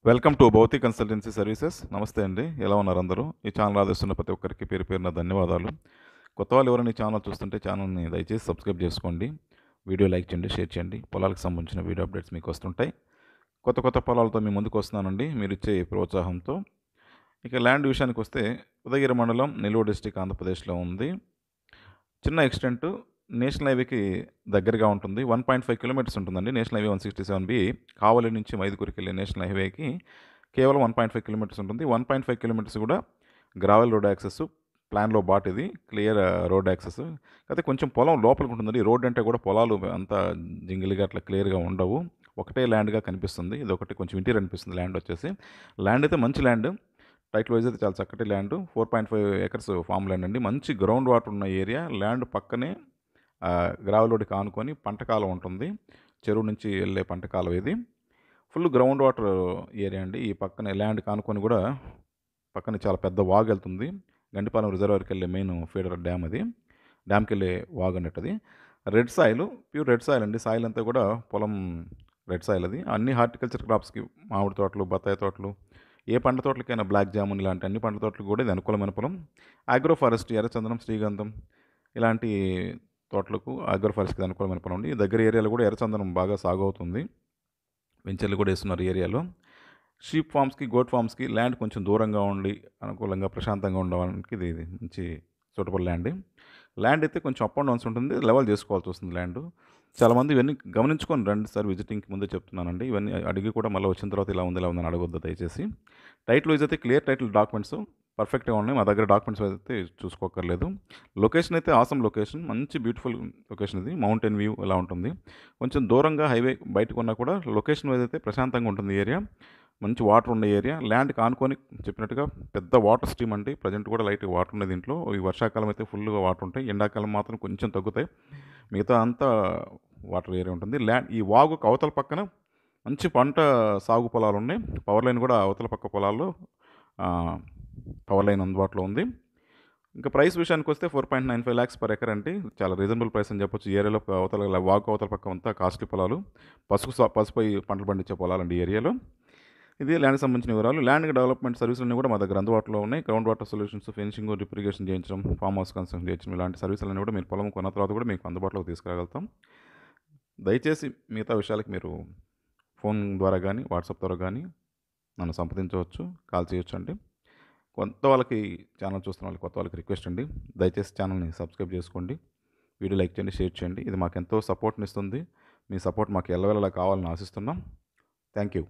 Welcome to Bhautik consultancy services. నమస్తే అండి, ఎలా ఉన్నారు అందరూ? ఈ ఛానల్ ఆదరిస్తున్న ప్రతి ఒక్కరికి పేరు పేరున ధన్యవాదాలు. కొత్త వాళ్ళు ఎవరైనా ఈ ఛానల్ చూస్తుంటే ఛానల్ని దయచేసి సబ్స్క్రైబ్ చేసుకోండి, వీడియో లైక్ చేయండి, షేర్ చేయండి. పొలాలకు సంబంధించిన వీడియో అప్డేట్స్ మీకు వస్తుంటాయి. కొత్త కొత్త పొలాలతో మీ ముందుకు వస్తున్నానండి, మీరు ఇచ్చే ప్రోత్సాహంతో. ఇక ల్యాండ్ విషయానికి వస్తే ఉదయగిరి మండలం, నెల్లూరు డిస్టిక్, ఆంధ్రప్రదేశ్లో ఉంది. చిన్న ఎక్స్టెంట్, నేషనల్ హైవేకి దగ్గరగా ఉంటుంది. 1.5 కిలోమీటర్స్ ఉంటుందండి. నేషనల్ హైవే 167B కావలి నుంచి మైదుకూరుకి వెళ్ళే నేషనల్ హైవేకి కేవలం 1.5 కిలోమీటర్స్ ఉంటుంది. 1.5 కిలోమీటర్స్ కూడా గ్రావెల్ రోడ్ యాక్సెస్ ప్లాన్లో బాట్, ఇది క్లియర్ రోడ్ యాక్సెస్. అయితే కొంచెం పొలం లోపలికి ఉంటుందండి. రోడ్ అంటే కూడా పొలాలు అంతా జింగిల్గా అట్లా క్లియర్గా ఉండవు, ఒకటే ల్యాండ్గా కనిపిస్తుంది. ఇది ఒకటి కొంచెం ఇంటీరియర్ అనిపిస్తుంది ల్యాండ్ వచ్చేసి. ల్యాండ్ అయితే మంచి ల్యాండ్, టైటిల్ వైజ్ అయితే చాలా చక్కటి ల్యాండ్. 4.5 ఎకర్స్ ఫామ్ ల్యాండ్ అండి. మంచి గ్రౌండ్ వాటర్ ఉన్న ఏరియా. ల్యాండ్ పక్కనే గ్రావెల్ రోడ్డుకి ఆనుకొని పంట కాలువ ఉంటుంది. చెరువు నుంచి వెళ్ళే పంట కాలువ ఇది. ఫుల్ గ్రౌండ్ వాటర్ ఏరియా అండి. ఈ పక్కనే ల్యాండ్కి ఆనుకొని కూడా పక్కన చాలా పెద్ద వాగు వెళ్తుంది. గండిపాలెం రిజర్వాయర్కి వెళ్ళే మెయిన్ ఫీడర్ డ్యామ్ అది. డ్యామ్కి వెళ్ళే వాగు అన్నట్టు అది. Red soil, pure red soil అండి. సాయిల్ అంతా కూడా పొలం రెడ్ సాయిల్ అది. అన్ని హార్టికల్చర్ క్రాప్స్కి, మామిడి తోటలు, బత్తాయి తోటలు, ఏ పంట తోటలకైనా బ్లాక్ జామున్ ఇలాంటి అన్ని పంట తోటలకు కూడా ఇది అనుకూలమైన పొలం. ఆగ్రో ఫారెస్ట్, ఎర్రచందనం, శ్రీగంధం ఇలాంటి తోటలకు ఆగ్రో ఫారెస్ట్కి అనుకూలమైన పొలం ఉంది. దగ్గర ఏరియాలో కూడా ఎర్రచందనం బాగా సాగు అవుతుంది. వెంచర్లు కూడా వేస్తున్నారు ఏరియాలో. షీప్ ఫామ్స్కి, గోట్ ఫామ్స్కి ల్యాండ్ కొంచెం దూరంగా ఉండి అనుకూలంగా ప్రశాంతంగా ఉండడానికి ఇది మంచి సూటబుల్ ల్యాండ్. ల్యాండ్ అయితే కొంచెం అప్ అండ్ డౌన్స్ ఉంటుంది, లెవెల్ చేసుకోవాల్సి వస్తుంది ల్యాండ్. చాలామంది ఇవన్నీ గమనించుకొని రండి సార్, విజిటింగ్కి ముందే చెప్తున్నానండి. ఇవన్నీ అడిగి కూడా మళ్ళీ వచ్చిన తర్వాత ఇలా ఉందని అడగొద్దు దయచేసి. టైటిల్ వైజ్ అయితే క్లియర్ టైటిల్ డాక్యుమెంట్స్ పర్ఫెక్ట్గా ఉన్నాయి. మా దగ్గర డాక్యుమెంట్స్ అయితే చూసుకోకర్లేదు. లొకేషన్ అయితే ఆసమ్ లొకేషన్, మంచి బ్యూటిఫుల్ లొకేషన్ ఇది. మౌంటైన్ వ్యూ ఇలా ఉంటుంది. కొంచెం దూరంగా హైవే బయటకు ఉన్నా కూడా లొకేషన్ వైజ్ అయితే ప్రశాంతంగా ఉంటుంది ఏరియా. మంచి వాటర్ ఉండే ఏరియా. ల్యాండ్కి ఆనుకొని చెప్పినట్టుగా పెద్ద వాటర్ స్ట్రీమ్ అండి. ప్రజెంట్ కూడా లైట్గా వాటర్ ఉంది దీంట్లో. ఈ వర్షాకాలం అయితే ఫుల్గా వాటర్ ఉంటాయి, ఎండాకాలం మాత్రం కొంచెం తగ్గుతాయి. మిగతా అంతా వాటర్ ఏరియా ఉంటుంది. ఈ వాగుకు అవతల పక్కన మంచి పంట సాగు పొలాలు ఉన్నాయి. పవర్ లైన్ కూడా అవతల పక్క పొలాల్లో పవర్ లైన్ అందుబాటులో ఉంది. ఇంకా ప్రైస్ విషయానికి వస్తే 4.95 lakhs per acre అంటే చాలా రీజనబుల్ ప్రైస్ అని చెప్పొచ్చు. ఏరియాలో అవతల వాగు అవతల పక్క అంతా కాస్ట్లీ పొలాలు, పసుపు పంటలు పండించే పొలాలండి ఏరియాలో. ఇది ల్యాండ్కి సంబంధించిన వివరాలు. ల్యాండ్ డెవలప్మెంట్ సర్వీసులన్నీ కూడా మా దగ్గర అందుబాటులో ఉన్నాయి. Ground water solutions, fencing, drip irrigation చేయించడం, ఫామ్ హౌస్ కన్స్ట్రక్షన్ చేయించడం, ఇలాంటి సర్వీసులన్నీ కూడా మీరు పొలం కొన్న తర్వాత కూడా మీకు అందుబాటులోకి తీసుకురాగలుగుతాం. దయచేసి మిగతా విషయాలకు మీరు ఫోన్ ద్వారా కానీ, వాట్సాప్ ద్వారా కానీ నన్ను సంప్రదించవచ్చు, కాల్ చేయొచ్చు అండి. కొత్త వాళ్ళకి, ఛానల్ చూస్తున్న వాళ్ళకి, కొత్త వాళ్ళకి రిక్వెస్ట్ అండి, దయచేసి ఛానల్ని సబ్స్క్రైబ్ చేసుకోండి, వీడియో లైక్ చేయండి, షేర్ చేయండి. ఇది మాకు ఎంతో సపోర్ట్ని ఇస్తుంది. మీ సపోర్ట్ మాకు ఎల్లవేళలా కావాలని ఆశిస్తున్నాం. Thank you.